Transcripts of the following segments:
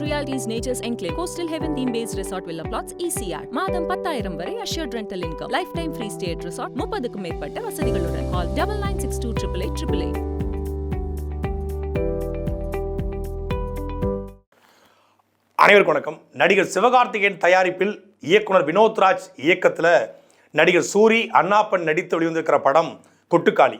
Realty's Nature's Enclave, Coastal Heaven theme-based resort villa plots, ECR. மாதம் 10,000 வரை assured rental income. Lifetime free stay at resort. 30க்கும் மேற்பட்ட வசதிகளுடன். Call 9962888888. அனைவருக்கும் வணக்கம். நடிகர் சிவகார்த்திகேயன் தயாரிப்பில் இயக்குனர் வினோத்ராஜ் இயக்கத்தில் நடிகர் சூரி அண்ணாப்பன் நடித்து வெளிவந்திருக்கிற படம் கொட்டுக்காளி.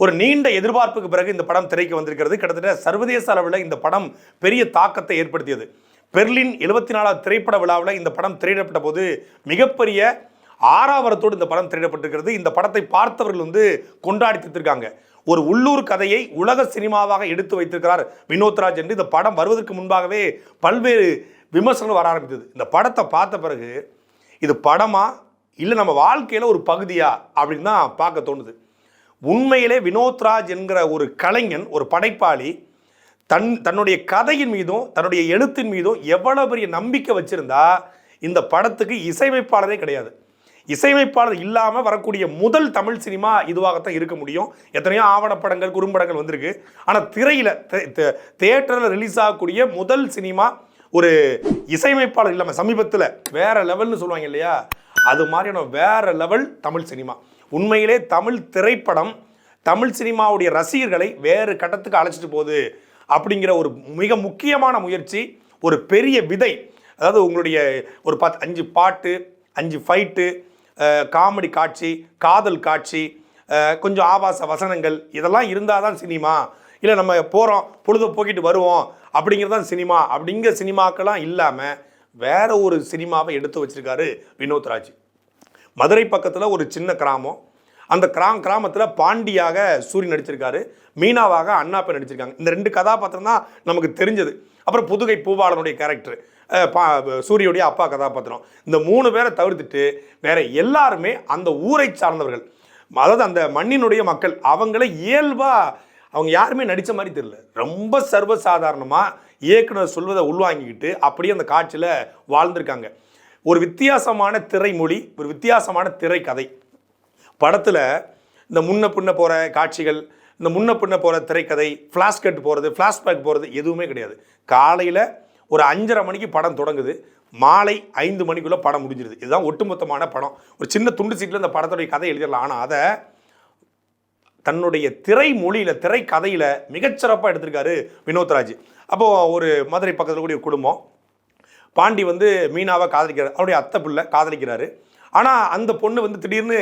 ஒரு நீண்ட எதிர்பார்ப்புக்கு பிறகு இந்த படம் திரைக்கு வந்திருக்கிறது. கிட்டத்தட்ட சர்வதேச அளவில் இந்த படம் பெரிய தாக்கத்தை ஏற்படுத்தியது. பெர்லின் 74வது திரைப்பட விழாவில் இந்த படம் திரையிடப்பட்ட போது மிகப்பெரிய ஆரவாரத்தோடு இந்த படம் திரையிடப்பட்டிருக்கிறது. இந்த படத்தை பார்த்தவர்கள் கொண்டாடி தீர்த்திருக்காங்க. ஒரு உள்ளூர் கதையை உலக சினிமாவாக எடுத்து வைத்திருக்கிறார் வினோத்ராஜ் என்று இந்த படம் வருவதற்கு முன்பாகவே பல்வேறு விமர்சனங்கள் வர ஆரம்பித்தது. இந்த படத்தை பார்த்த பிறகு இது படமா இல்லை நம்ம வாழ்க்கையில் ஒரு பகுதியா அப்படின்னு தான் பார்க்க தோணுது. உண்மையிலே வினோத்ராஜ் என்கிற ஒரு கலைஞன், ஒரு படைப்பாளி தன்னுடைய கதையின் மீதும் தன்னுடைய எழுத்தின் மீதும் எவ்வளோ பெரிய நம்பிக்கை வச்சிருந்தா இந்த படத்துக்கு இசையமைப்பாளரே கிடையாது. இசையமைப்பாளர் இல்லாமல் வரக்கூடிய முதல் தமிழ் சினிமா இதுவாகத்தான் இருக்க முடியும். எத்தனையோ ஆவணப்படங்கள் குறும்படங்கள் வந்திருக்கு. ஆனால் திரையில் தியேட்டரில் ரிலீஸ் ஆகக்கூடிய முதல் சினிமா ஒரு இசையமைப்பாளர் இல்லாமல் சமீபத்தில் வேற லெவல்னு சொல்லுவாங்க இல்லையா, அது மாதிரியான வேற லெவல் தமிழ் சினிமா. உண்மையிலே தமிழ் திரைப்படம் தமிழ் சினிமாவுடைய ரசிகர்களை வேறு கட்டத்துக்கு அழைச்சிட்டு போகுது அப்படிங்கிற ஒரு மிக முக்கியமான முயற்சி, ஒரு பெரிய விதை. அதாவது உங்களுடைய ஒரு 5 பாட்டு, 5 ஃபைட்டு, காமெடி காட்சி, காதல் காட்சி, கொஞ்சம் ஆபாச வசனங்கள், இதெல்லாம் இருந்தால் தான் சினிமா. இல்லை நம்ம போகிறோம் பொழுது போக்கிட்டு வருவோம் அப்படிங்கிறது தான் சினிமா. அப்படிங்கிற சினிமாக்கெல்லாம் இல்லாமல் வேற ஒரு சினிமாவை எடுத்து வச்சிருக்காரு வினோத்ராஜ். மதுரை பக்கத்தில் ஒரு சின்ன கிராமம். அந்த கிராமத்தில் பாண்டியாக சூரி நடிச்சிருக்காரு, மீனாவாக அண்ணாப்பன் நடிச்சிருக்காங்க. இந்த 2 கதாபாத்திரம் தான் நமக்கு தெரிஞ்சது. அப்புறம் புதுகை பூபாலனுடைய கேரக்டர், சூரியுடைய அப்பா கதாபாத்திரம். இந்த 3 பேரை தவிர்த்துட்டு வேற எல்லாருமே அந்த ஊரை சார்ந்தவர்கள், அதாவது அந்த மண்ணினுடைய மக்கள். அவங்கள இயல்பாக அவங்க யாருமே நடித்த மாதிரி தெரியல. ரொம்ப சர்வசாதாரணமாக இயக்குனர் சொல்வதை உள்வாங்கிக்கிட்டு அப்படியே அந்த காட்சியில் வாழ்ந்திருக்காங்க. ஒரு வித்தியாசமான திரைமொழி, ஒரு வித்தியாசமான திரைக்கதை. படத்தில் இந்த முன்ன பின்ன போகிற காட்சிகள், இந்த முன்ன பின்ன போகிற திரைக்கதை, ஃப்ளாஷ்கட் போகிறது, ஃப்ளாஷ்பேக் போகிறது எதுவுமே கிடையாது. காலையில் ஒரு 5:30 மணிக்கு படம் தொடங்குது, மாலை 5 மணிக்குள்ளே படம் முடிஞ்சிருது. இதுதான் ஒட்டுமொத்தமான படம். ஒரு சின்ன துண்டு சீட்டில் இந்த படத்துடைய கதை எழுதிடலாம். ஆனால் அதை தன்னுடைய திரைமொழியில், திரைக்கதையில் மிகச்சிறப்பாக எடுத்திருக்காரு வினோத்ராஜ். அப்போது ஒரு மதுரை பக்கத்தில் கூடிய குடும்பம், பாண்டி மீனாவை காதலிக்கிறார், அவருடைய அத்தை பிள்ளை காதலிக்கிறாரு. ஆனால் அந்த பொண்ணு திடீர்னு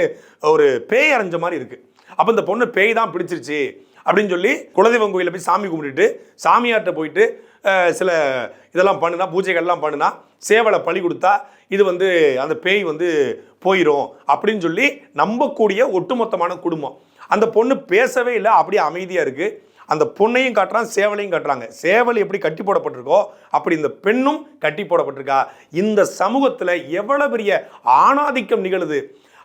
ஒரு பேய் அரைஞ்ச மாதிரி இருக்குது. அப்போ இந்த பொண்ணு பேய் தான் பிடிச்சிருச்சு அப்படின்னு சொல்லி குலதெய்வம் கோயிலில் போய் சாமி கும்பிட்டுட்டு சாமியார்கிட்ட போயிட்டு சில இதெல்லாம் பண்ணுனா, பூஜைகள்லாம் பண்ணுனா, சேவலை பழி கொடுத்தா இது அந்த பேய் போயிடும் அப்படின்னு சொல்லி நம்பக்கூடிய ஒட்டுமொத்தமான குடும்பம். அந்த பொண்ணு பேசவே இல்லை, அப்படியே அமைதியாக இருக்குது. அந்த பொண்ணையும் காட்டுறான், சேவலையும் காட்டுறாங்க. சேவல் எப்படி கட்டி போடப்பட்டிருக்கோ அப்படி இந்த பெண்ணும் கட்டி போடப்பட்டிருக்கா. இந்த சமூகத்தில் எவ்வளோ பெரிய ஆணாதிக்கம் நிகழுது.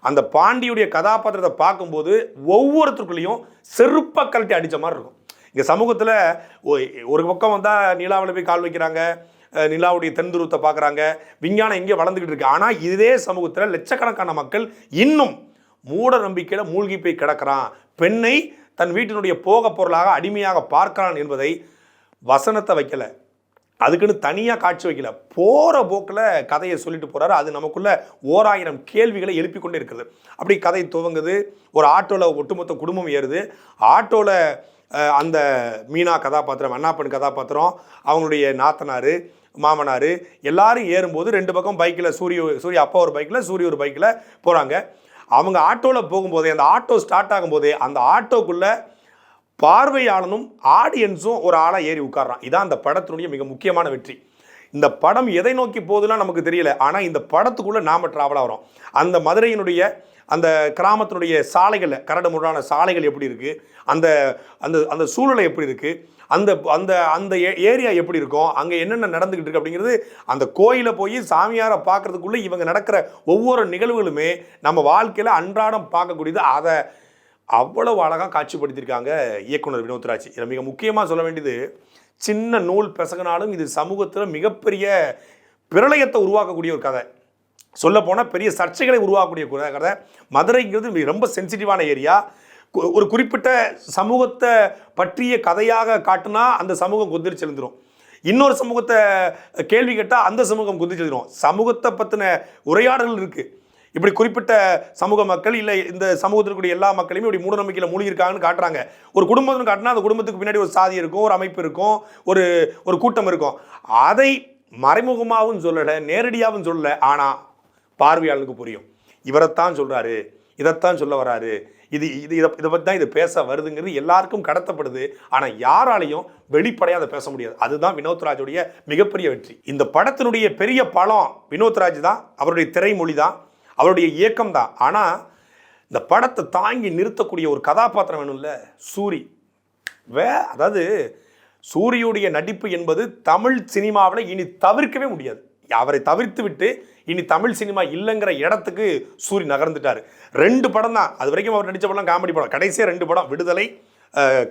அந்த பாண்டியுடைய கதாபாத்திரத்தை பார்க்கும்போது ஒவ்வொருத்தருக்குள்ளேயும் செருப்பை கழட்டி அடித்த மாதிரி இருக்கும். இங்கே சமூகத்தில் ஒரு பக்கம் வந்தால் நிலாவில் போய் கால் வைக்கிறாங்க, நிலாவுடைய தென்துருவத்தை பார்க்குறாங்க, விஞ்ஞானம் எங்கே வளர்ந்துக்கிட்டு இருக்கு. ஆனால் இதே சமூகத்தில் லட்சக்கணக்கான மக்கள் இன்னும் மூட நம்பிக்கையில் மூழ்கி போய் கிடக்கிறான். பெண்ணை தன் வீட்டினுடைய போக பொருளாக அடிமையாக பார்க்கிறான் என்பதை வசனத்தை வைக்கலை, அதுக்குன்னு தனியாக காட்சி வைக்கல, போகிற போக்கில் கதையை சொல்லிட்டு போகிறாரு. அது நமக்குள்ள 1000 கேள்விகளை எழுப்பி கொண்டே இருக்கிறது. அப்படி கதை துவங்குது. ஒரு ஆட்டோவில் ஒட்டுமொத்த குடும்பம் ஏறுது. ஆட்டோவில் அந்த மீனா கதாபாத்திரம், அண்ணாப்பன் கதாபாத்திரம், அவங்களுடைய நாத்தனார், மாமனார் எல்லாரும் ஏறும்போது 2 பக்கம் பைக்கில் சூரிய அப்பா ஒரு பைக்கில், சூரிய ஒரு பைக்கில் போகிறாங்க. அவங்க ஆட்டோவில் போகும்போதே, அந்த ஆட்டோ ஸ்டார்ட் ஆகும்போதே அந்த ஆட்டோக்குள்ளே பார்வையாளனும் ஆடியன்ஸும் ஒரு ஆளாக ஏறி உட்கார்றான். இதான் அந்த படத்தினுடைய மிக முக்கியமான வெற்றி. இந்த படம் எதை நோக்கி போகுதுலாம் நமக்கு தெரியல, ஆனால் இந்த படத்துக்குள்ளே நாம் ட்ராவல் ஆகிறோம். அந்த மதுரையினுடைய அந்த கிராமத்தினுடைய சாலைகளில், கரடு முரடான சாலைகள் எப்படி இருக்குது, அந்த அந்த அந்த சூழ்நிலை எப்படி இருக்குது, அந்த அந்த அந்த ஏரியா எப்படி இருக்கும், அங்கே என்னென்ன நடந்துக்கிட்டு இருக்குது அப்படிங்கிறது, அந்த கோயிலை போய் சாமியாரை பார்க்குறதுக்குள்ளே இவங்க நடக்கிற ஒவ்வொரு நிகழ்வுகளுமே நம்ம வாழ்க்கையில் அன்றாடம் பார்க்கக்கூடியது. அதை அவ்வளவு அழகாக காட்சிப்படுத்தியிருக்காங்க இயக்குனர் வினோத்ராஜ். இதில் மிக முக்கியமாக சொல்ல வேண்டியது, சின்ன நூல் பெசகினாலும் இது சமூகத்தில் மிகப்பெரிய பிரளயத்தை உருவாக்கக்கூடிய ஒரு கதை. சொல்லப்போனால் பெரிய சர்ச்சைகளை உருவாக்கக்கூடிய கதை. மதுரைங்கிறது ரொம்ப சென்சிட்டிவான ஏரியா. ஒரு குறிப்பிட்ட சமூகத்தை பற்றிய கதையாக காட்டினா அந்த சமூகம் கொந்தளிச்சு எழுந்துரும். இன்னொரு சமூகத்தை கேள்வி கேட்டால் அந்த சமூகம் குதிச்சு எழுதிடும். சமூகத்தை பற்றின உரையாடல்கள் இருக்குது. இப்படி குறிப்பிட்ட சமூக மக்கள் இல்லை இந்த சமூகத்திற்குரிய எல்லா மக்களையுமே இப்படி மூட நம்பிக்கையில் மூழ்கிருக்காங்கன்னு காட்டுறாங்க. ஒரு குடும்பம்னு காட்டினா அந்த குடும்பத்துக்கு பின்னாடி ஒரு சாதி இருக்கும், ஒரு அமைப்பு இருக்கும், ஒரு கூட்டம் இருக்கும். அதை மறைமுகமாகவும் சொல்லலை, நேரடியாகவும் சொல்லலை. ஆனால் பார்வையாளனுக்கு புரியும், இவரைத்தான் சொல்கிறாரு, இதைத்தான் சொல்ல வராரு, இதை பற்றி தான் இது பேச வருதுங்கிறது எல்லாருக்கும் கடத்தப்படுது. ஆனால் யாராலையும் வெளிப்படையாக அதை பேச முடியாது. அதுதான் வினோத்ராஜுடைய மிகப்பெரிய வெற்றி. இந்த படத்தினுடைய பெரிய பலம் வினோத்ராஜ் தான், அவருடைய திரைமொழி தான், அவருடைய இயக்கம் தான். ஆனால் இந்த படத்தை தாங்கி நிறுத்தக்கூடிய ஒரு கதாபாத்திரம் வேணும்ல, சூரி. அதாவது சூரியுடைய நடிப்பு என்பது தமிழ் சினிமாவில் இனி தவிர்க்கவே முடியாது. அவரை தவிர்த்து விட்டு இனி தமிழ் சினிமா இல்லைங்கிற இடத்துக்கு சூரி நகர்ந்துட்டார். 2 படம் தான் அது வரைக்கும் அவர் நடித்த படம் காமெடி படம். கடைசியாக 2 படம், விடுதலை,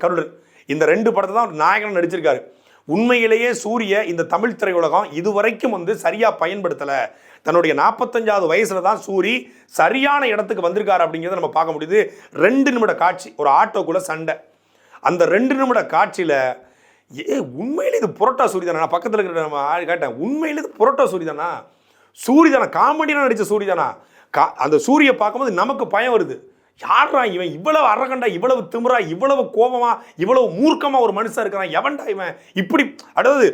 கருடன். இந்த 2 படத்தை தான் நாயகன் நடிச்சிருக்காரு. உண்மையிலேயே சூரிய இந்த தமிழ் திரையுலகம் இதுவரைக்கும் சரியாக பயன்படுத்தலை. தன்னுடைய 45வது வயசில் தான் சூரி சரியான இடத்துக்கு வந்திருக்காரு அப்படிங்கிறத நம்ம பார்க்க முடியுது. 2 நிமிட காட்சி, ஒரு ஆட்டோக்குள்ளே சண்டை. அந்த 2 நிமிட காட்சியில் உண்மையிலே இது புரோட்டா சூரி தானே? நான் பக்கத்தில் இருக்கிற நம்ம ஆள் கேட்டேன், உண்மையிலே இது புரோட்டா சூரி தானா? சூரி தானா? காமெடியாக நடித்த சூரி தானா? அந்த சூரியை பார்க்கும்போது நமக்கு பயம் வருது. யாரா இவன்? இவ்வளவு அரகண்டா, இவ்வளவு திமிரா, இவ்வளவு கோபமா, இவ்வளவு மூர்க்கமா ஒரு மனுஷன் இருக்கிறான். எவன்டா இவன் இப்படி? அதாவது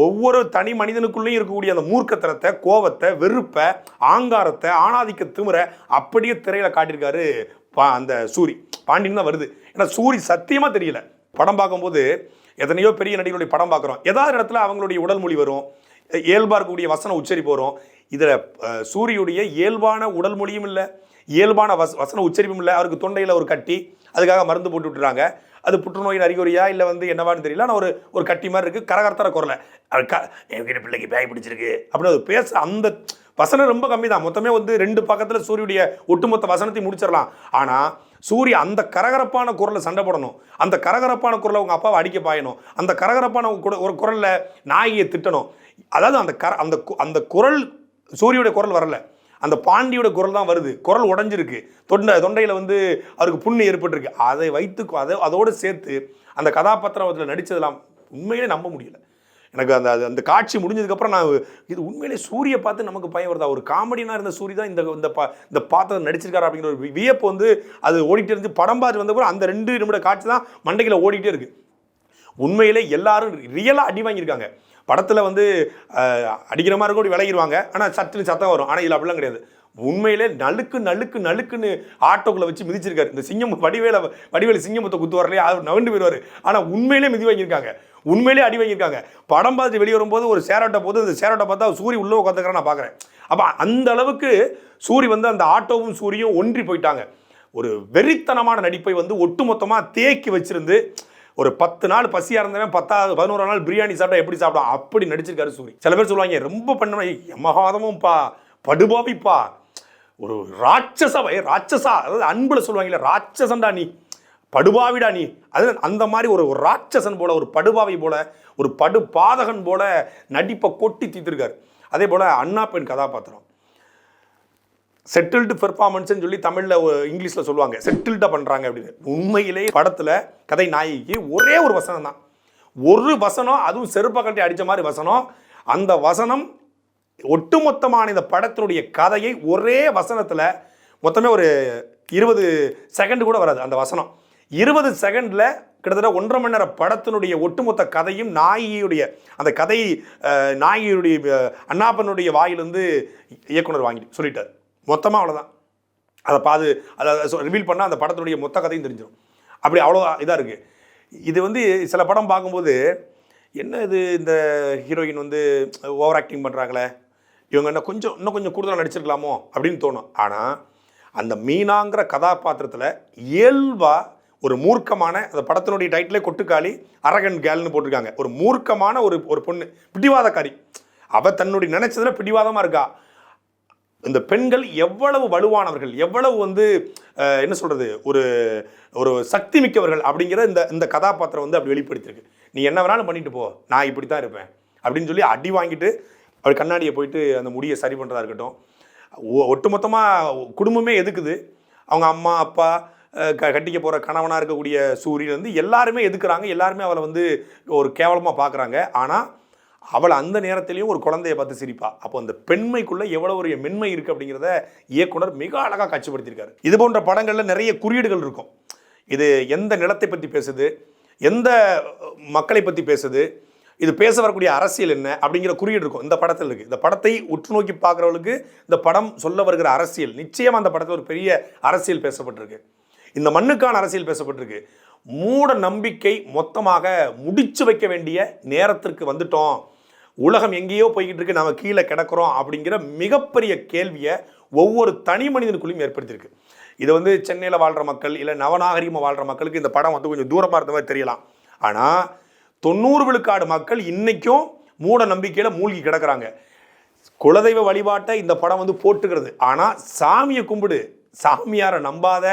ஒவ்வொரு தனி மனிதனுக்குள்ளேயும் இருக்கக்கூடிய அந்த மூர்க்கத்தனத்தை, கோபத்தை, வெறுப்பை, ஆங்காரத்தை, ஆணாதிக்க திமிரை அப்படியே திரையில காட்டியிருக்காரு அந்த சூரி. பாண்டியன் தான் வருது. ஏன்னா சூரி சத்தியமா தெரியல. படம் பார்க்கும்போது எத்தனையோ பெரிய நடிகர்களுடைய படம் பார்க்குறோம், ஏதாவது இடத்துல அவங்களுடைய உடல் மொழி வரும், இயல்பாக இருக்கக்கூடிய வசன உச்சரிப்பு வரும். இதில் சூரியுடைய இயல்பான உடல் மொழியும் இல்லை, இயல்பான வசன உச்சரிப்பும் இல்லை. அவருக்கு தொண்டையில் ஒரு கட்டி, அதுக்காக மருந்து போட்டு விட்டுறாங்க. அது புற்றுநோயின் அறிகுறியா இல்லை என்னவான்னு தெரியல. ஆனால் ஒரு கட்டி மாதிரி இருக்குது, கரகரத்தர குரலை. என்கிட்ட பிள்ளைக்கு பேய் பிடிச்சிருக்கு அப்படின்னு அது பேச, அந்த வசனம் ரொம்ப கம்மி தான். மொத்தமே 2 பக்கத்தில் சூரியுடைய ஒட்டுமொத்த வசனத்தையும் முடிச்சிடலாம். ஆனால் சூரிய அந்த கரகரப்பான குரலில் சண்டை போடணும், அந்த கரகரப்பான குரலை உங்கள் அப்பாவை அடிக்க பாயணும், அந்த கரகரப்பான ஒரு குரலில் நாயை திட்டணும். அதாவது அந்த குரல் சூரியோட குரல் வரல, அந்த பாண்டியோட குரல் தான் வருது. குரல் உடஞ்சிருக்கு, தொண்டையில் அவருக்கு புண்ணு ஏற்பட்டிருக்கு. அதை அதோடு சேர்த்து அந்த கதாபாத்திரத்தில் நடித்ததெல்லாம் உண்மையிலே நம்ப முடியல. எனக்கு அந்த காட்சி முடிஞ்சதுக்கப்புறம் நான் இது உண்மையிலே சூரியை பார்த்து நமக்கு பயம் வருதா? ஒரு காமெடினாக இருந்த சூரி தான் இந்த பாத்திரம் நடிச்சிருக்காரு அப்படிங்கிற ஒரு வியப்பு அது ஓடிட்டே இருந்து. படம் பார்த்து வந்தப்பறம் அந்த 2 நிமிட காட்சி தான் மண்டையில் ஓடிட்டே இருக்கு. உண்மையிலே எல்லாரும் ரியலாக அடி வாங்கியிருக்காங்க. படத்தில் அடிக்கிற மாதிரி கூட விலகிடுவாங்க, ஆனால் சட்டுன்னு சத்தம் வரும். ஆனால் இதில் அப்படிலாம் கிடையாது. உண்மையிலே நழுக்குன்னு ஆட்டோக்குள்ளே வச்சு மிதிச்சிருக்காரு. இந்த சிங்கம் வடிவேலு சிங்கமுத்தை குத்து வரலையே, அவர் நவண்டு போயிடுவார். ஆனால் உண்மையிலே மிதி வாங்கியிருக்காங்க, உண்மையிலே அடி வாங்கியிருக்காங்க. படம் பார்த்து வெளியே வரும்போது ஒரு சேரோட்டை போது அந்த சேரோட்டை பார்த்தா சூரி உள்ளே உட்காந்துக்கிறேன் நான் பார்க்குறேன். அப்போ அந்த அளவுக்கு சூரி அந்த ஆட்டோவும் சூரியும் ஒன்றி போயிட்டாங்க. ஒரு வெறித்தனமான நடிப்பை ஒட்டுமொத்தமாக தேக்கி வச்சிருந்து ஒரு 10 நாள் பசியாக இருந்தவன் 11 நாள் பிரியாணி சாப்பிட்டா எப்படி சாப்பிடும் அப்படி நடிச்சிருக்காரு சூரி. சில பேர் சொல்லுவாங்க ரொம்ப பண்ண எமகாதமும்ப்பா, படுபாவிப்பா, ஒரு ராட்சசா, அதாவது அன்புல சொல்லுவாங்கல்ல, ராட்சசன்டா நீ, படுபாவிடா நீ. அது அந்த மாதிரி ஒரு ராட்சசன் போல, ஒரு படுபாவி போல, ஒரு பாதகன் போல நடிப்பை கொட்டி தீர்த்திருக்காரு. அதே போல அண்ணா பெண் கதாபாத்திரம் செட்டில்டு பெர்ஃபார்மன்ஸ்ன்னு சொல்லி தமிழில் இங்கிலீஷில் சொல்லுவாங்க, செட்டில்டாக பண்ணுறாங்க அப்படின்னு. உண்மையிலேயே படத்தில் கதை நாயகிக்கு ஒரே ஒரு வசனம் தான், ஒரு வசனம், அதுவும் செருப்பை கட்டி அடித்த மாதிரி வசனம். அந்த வசனம் ஒட்டுமொத்தமான இந்த படத்தினுடைய கதையை ஒரே வசனத்தில் மொத்தமே ஒரு 20 செகண்ட் கூட வராது. அந்த வசனம் 20 செகண்டில் கிட்டத்தட்ட 1.5 மணி நேர படத்தினுடைய ஒட்டுமொத்த கதையும் நாயகியுடைய அந்த கதை, நாயகியுடைய அண்ணாப்பனுடைய வாயிலிருந்து இயக்குனர் வாங்கி சொல்லிட்டார். மொத்தமாக அவ்வளோதான். அதை ரிவீல் பண்ணால் அந்த படத்தினுடைய மொத்த கதையும் தெரிஞ்சிடும். அப்படி அவ்வளோ இதாக இருக்குது. இது சில படம் பார்க்கும்போது என்ன இது, இந்த ஹீரோயின் ஓவர் ஆக்டிங் பண்ணுறாங்களே, இவங்க இன்னும் கொஞ்சம் கூடுதலாக நடிச்சிருக்கலாமோ அப்படின்னு தோணும். ஆனால் அந்த மீனாங்கிற கதாபாத்திரத்தில் இயல்பாக ஒரு மூர்க்கமான, அந்த படத்தினுடைய டைட்டிலே கொட்டுக்காளி அரகன் கேல்னு போட்டிருக்காங்க. ஒரு மூர்க்கமான ஒரு பொண்ணு, பிடிவாதக்காரி. அவள் தன்னுடைய நினைச்சதில் பிடிவாதமாக இருக்கா. இந்த பெண்கள் எவ்வளவு வலுவானவர்கள், எவ்வளவு என்ன சொல்கிறது, ஒரு சக்தி மிக்கவர்கள் அப்படிங்கிற இந்த கதாபாத்திரம் அப்படி வெளிப்படுத்தியிருக்கு. நீ என்ன வேணாலும் பண்ணிட்டு போ, நான் இப்படி தான் இருப்பேன் அப்படின்னு சொல்லி அடி வாங்கிட்டு அவர் கண்ணாடியை போயிட்டு அந்த முடியை சரி பண்ணுறதா இருக்கட்டும். ஒட்டுமொத்தமாக குடும்பமே எதுக்குது, அவங்க அம்மா அப்பா கட்டிக்க போகிற கணவனாக இருக்கக்கூடிய சூரியன் எல்லாருமே எதுக்குறாங்க, எல்லாருமே அவளை ஒரு கேவலமாக பார்க்குறாங்க. ஆனால் அவள் அந்த நேரத்திலையும் ஒரு குழந்தைய பார்த்து சிரிப்பா. அப்போ அந்த பெண்மைக்குள்ள எவ்வளவு ஒரு மென்மை இருக்கு அப்படிங்கிறத இயக்குனர் மிக அழகாக காட்சிப்படுத்தியிருக்காரு. இது போன்ற படங்கள்ல நிறைய குறியீடுகள் இருக்கும். இது எந்த நிலத்தை பற்றி பேசுது, எந்த மக்களை பற்றி பேசுது, இது பேச வரக்கூடிய அரசியல் என்ன அப்படிங்கிற குறியீடு இருக்கும் இந்த படத்தில் இருக்கு. இந்த படத்தை உற்று நோக்கி பார்க்குறவங்களுக்கு இந்த படம் சொல்ல வருகிற அரசியல் நிச்சயமாக அந்த படத்தில் ஒரு பெரிய அரசியல் பேசப்பட்டிருக்கு. இந்த மண்ணுக்கான அரசியல் பேசப்பட்டிருக்கு. மூட நம்பிக்கை மொத்தமாக முடிச்சு வைக்க வேண்டிய நேரத்திற்கு வந்துட்டோம், உலகம் எங்கேயோ போய்கிட்டு இருக்கு, நம்ம கீழே கிடக்கிறோம் அப்படிங்கிற மிகப்பெரிய கேள்வியை ஒவ்வொரு தனி மனிதனுக்குள்ளையும் ஏற்படுத்தியிருக்கு. இது வந்து சென்னையில் வாழ்கிற மக்கள் இல்லை நவநாகரிகமாக வாழ்கிற மக்களுக்கு இந்த படம் வந்து கொஞ்சம் தூரமாக இருந்த மாதிரி தெரியலாம். ஆனால் 90 விழுக்காடு மக்கள் இன்னைக்கும் மூட நம்பிக்கையில் மூழ்கி கிடக்கிறாங்க. குலதெய்வ வழிபாட்டை இந்த படம் வந்து போட்டுக்கிறது. ஆனால் சாமியை கும்பிடு, சாமியாரை நம்பாத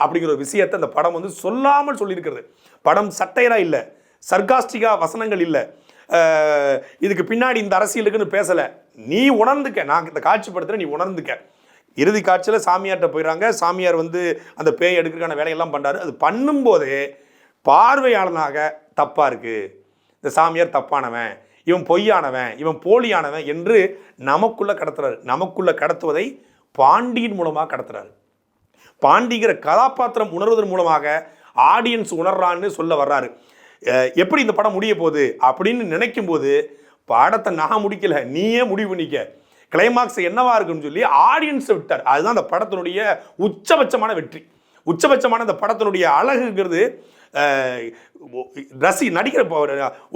அப்படிங்கிற ஒரு விஷயத்தை இந்த படம் வந்து சொல்லாமல் சொல்லியிருக்கிறது. படம் சட்டையரா இல்லை, சர்காஸ்டிகா வசனங்கள் இல்லை, இதுக்கு பின்னாடி இந்த அரசியலுக்குன்னு பேசலை. நீ உணர்ந்துக்க, நான் இந்த காட்சிப்படுத்துகிறேன், நீ உணர்ந்துக்க. இறுதி காட்சியில் சாமியார்கிட்ட போயிடறாங்க. சாமியார் வந்து அந்த பேய் எடுக்கிறதுக்கான வேலையெல்லாம் பண்ணுறாரு. அது பண்ணும்போதே பார்வையாளனாக தப்பாக இருக்குது, இந்த சாமியார் தப்பானவன், இவன் பொய்யானவன், இவன் போலியானவன் என்று நமக்குள்ளே கடத்துறாரு. நமக்குள்ளே கடத்துவதை பாண்டியின் மூலமாக கடத்துறாரு. பாண்டிங்கிற கதாபாத்திரம் உணர்வதன் மூலமாக ஆடியன்ஸ் உணர்றான்னு சொல்ல வர்றாரு. எப்படி இந்த படம் முடிய போகுது அப்படின்னு நினைக்கும் போது படத்தை நான் முடிக்கல, நீயே முடிவு பண்ணிக்க, கிளைமாக்ஸ் என்னவா இருக்குன்னு சொல்லி ஆடியன்ஸை விட்டார். அதுதான் அந்த படத்தினுடைய உச்சபட்சமான வெற்றி. உச்சபட்சமான இந்த படத்தினுடைய அழகுங்கிறது நடிக்கிற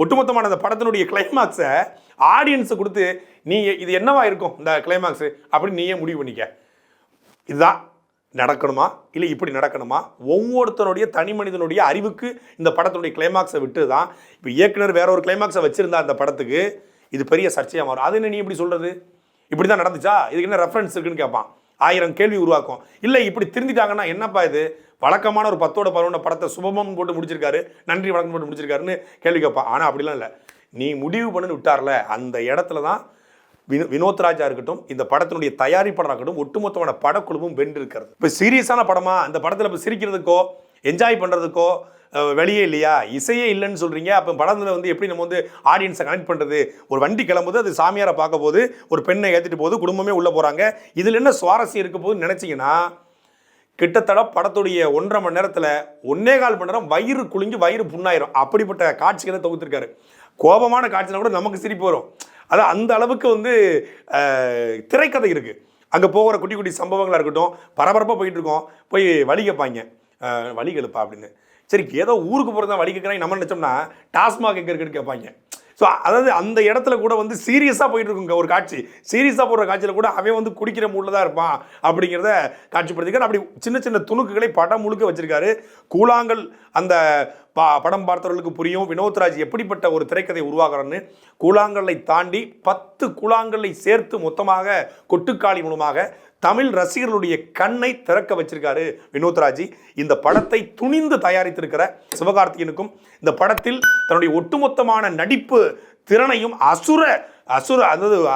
ஒட்டுமொத்தமான அந்த படத்தினுடைய கிளைமாக்ஸை ஆடியன்ஸை கொடுத்து நீ இது என்னவா இருக்கும் இந்த கிளைமாக்ஸு அப்படின்னு நீயே முடிவு பண்ணிக்க. இதுதான் நடக்கணுமா இல்லை இப்படி நடக்கணுமா? ஒவ்வொருத்தருடைய தனி மனிதனுடைய அறிவுக்கு இந்த படத்தினுடைய கிளைமாக்ஸை விட்டு தான். இப்போ இயக்குனர் வேற ஒரு கிளைமாக்ஸை வச்சிருந்தா அந்த படத்துக்கு இது பெரிய சர்ச்சையாக மாறும். அது என்ன நீ எப்படி சொல்கிறது, இப்படி தான் நடந்துச்சா, இதுக்கு என்ன ரெஃபரன்ஸ் இருக்குன்னு கேட்பான், 1000 கேள்வி உருவாக்கும். இல்லை இப்படி திருந்திட்டாங்கன்னா என்னப்பா இது, வழக்கமான ஒரு 10ஓட 11 படத்தை சுபமம் போட்டு முடிச்சிருக்காரு, நன்றி வணக்கம் போட்டு முடிச்சிருக்காருன்னு கேள்வி கேட்பான். ஆனால் அப்படிலாம் இல்லை, நீ முடிவு பண்ணுன்னு விட்டார்ல, அந்த இடத்துல தான் வினோத் ராஜா இருக்கட்டும், இந்த படத்தினுடைய தயாரிப்பாளராக இருக்கட்டும், ஒட்டுமொத்தமான படக்குழுவும் வென்று இருக்கிறது. இப்போ சீரியஸான படமா இந்த படத்தில் இப்போ சிரிக்கிறதுக்கோ என்ஜாய் பண்ணுறதுக்கோ வெளியே இல்லையா, இசையே இல்லைன்னு சொல்கிறீங்க. அப்போ படத்தில் வந்து எப்படி நம்ம வந்து ஆடியன்ஸை கனெக்ட் பண்ணுறது? ஒரு வண்டி கிளம்புது, அது சாமியாரை பார்க்க போது, ஒரு பெண்ணை ஏற்றிட்டு போது, குடும்பமே உள்ளே போகிறாங்க, இதில் என்ன சுவாரஸ்யம் இருக்க போகுதுன்னு நினச்சிங்கன்னா கிட்டத்தட்ட படத்துடைய 1.5 மணி நேரத்தில் 1.25 மணி நேரம் வயிறு குலுங்கி வயிறு புண்ணாயிரும். அப்படிப்பட்ட காட்சிகளை தொகுத்திருக்காரு. கோபமான காட்சினா கூட நமக்கு சிரிப்பு வரும். அதான் அந்த அளவுக்கு வந்து திரைக்கதை இருக்குது. அங்கே போகிற குட்டி குட்டி சம்பவங்களாக இருக்கட்டும், பரபரப்பாக போயிட்டு இருக்கோம், போய் வழி கேட்பாங்க, வழி கேளுப்பா அப்படின்னு. சரி ஏதோ ஊருக்கு போகிறது தான் வழி கேட்குறாங்க நம்ம நினச்சோம்னா டாஸ்மாக் எங்கே இருக்குன்னு கேட்பாங்க. ஸோ அதாவது அந்த இடத்துல கூட வந்து சீரியஸாக போயிட்டு இருக்குங்க ஒரு காட்சி. சீரியஸாக போடுற காட்சியில் கூட அவன் வந்து குடிக்கிற மூடில் தான் இருப்பான் அப்படிங்கிறத காட்சிப்படுத்திருக்காரு. அப்படி சின்ன சின்ன துணுக்குகளை படம் முழுக்க வச்சிருக்காரு. கூழாங்கல் அந்த படம் பார்த்தவர்களுக்கு புரியும் வினோத்ராஜ் எப்படிப்பட்ட ஒரு திரைக்கதை உருவாக்குறான்னு. கூழாங்கல்லை தாண்டி 10 கூழாங்கல்லை சேர்த்து மொத்தமாக கொட்டுக்காளி மூலமாக தமிழ் ரசிகர்களுடைய கண்ணை திறக்க வச்சிருக்காரு வினோத்ராஜ். இந்த படத்தை துணிந்து தயாரித்திருக்கிற சிவகார்த்திகேயனுக்கும் இந்த படத்தில் தன்னுடைய ஒட்டுமொத்தமான நடிப்பு திறனையும்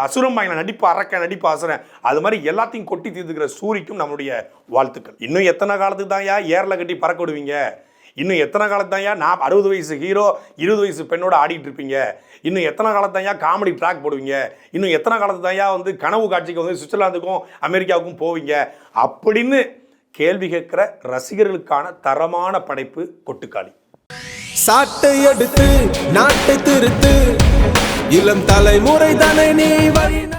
அசுரமாயின நடிப்பு, அரக்க நடிப்பு, அசுரன், அது மாதிரி எல்லாத்தையும் கொட்டி தீர்த்துக்கிற சூரிக்கும் நம்மளுடைய வாழ்த்துக்கள். இன்னும் எத்தனை காலத்துக்கு தான் ஏரில் கட்டி பறக்க விடுவீங்க? இன்னும் எத்தனை காலத்து தான் நான் 60 வயசு ஹீரோ 20 வயசு பெண்ணோட ஆடிட்டு இருப்பீங்க? இன்னும் எத்தனை காலத்து தான் காமெடி ட்ராக் போடுவீங்க? இன்னும் எத்தனை காலத்து தான் வந்து கனவு காட்சிக்கு வந்து சுவிட்சர்லாந்துக்கும் அமெரிக்காவுக்கும் போவீங்க அப்படின்னு கேள்வி கேட்கிற ரசிகர்களுக்கான தரமான படைப்பு கொட்டுக்காளி. சாட்டை எடுத்து நாட்டை திருத்து, இளம் தலைமுறை தானே நீ